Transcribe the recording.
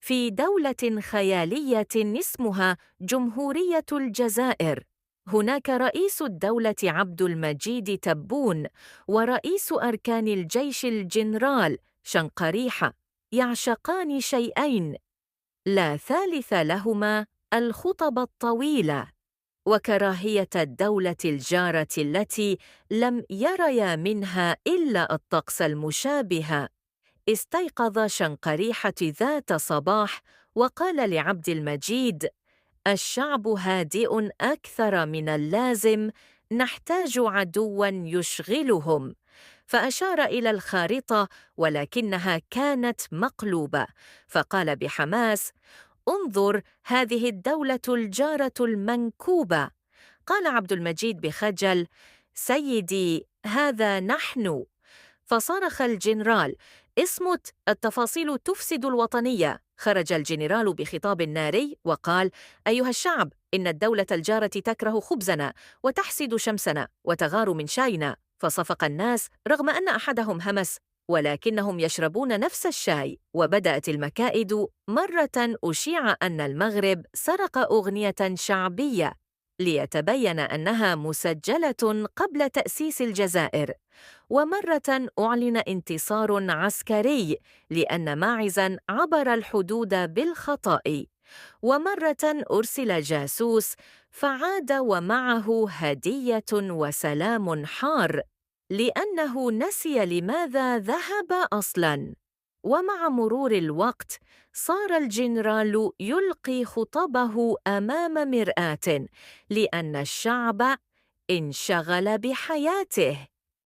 في دولة خيالية اسمها جمهورية الجزائر. هناك رئيس الدولة عبد المجيد تبون، ورئيس أركان الجيش الجنرال شنقريحة، يعشقان شيئين لا ثالث لهما: الخطب الطويلة وكراهية الدولة الجارة التي لم يريا منها إلا الطقس المشابه. استيقظ شنقريحة ذات صباح وقال لعبد المجيد: الشعب هادئ أكثر من اللازم، نحتاج عدواً يشغلهم. فأشار إلى الخارطة ولكنها كانت مقلوبة، فقال بحماس: انظر، هذه الدولة الجارة المنكوبة. قال عبد المجيد بخجل: سيدي، هذا نحن. فصرخ الجنرال: اصمت، التفاصيل تفسد الوطنية. خرج الجنرال بخطاب ناري وقال: أيها الشعب، إن الدولة الجارة تكره خبزنا وتحسد شمسنا وتغار من شاينا. فصفق الناس رغم أن أحدهم همس: ولكنهم يشربون نفس الشاي. وبدأت المكائد. مرة أشيع أن المغرب سرق أغنية شعبية ليتبين أنها مسجلة قبل تأسيس الجزائر، ومرة أعلن انتصار عسكري لأن ماعزاً عبر الحدود بالخطأ، ومرة أرسل جاسوس فعاد ومعه هدية وسلام حار لأنه نسي لماذا ذهب أصلاً. ومع مرور الوقت صار الجنرال يلقي خطبه أمام مرآة لأن الشعب انشغل بحياته.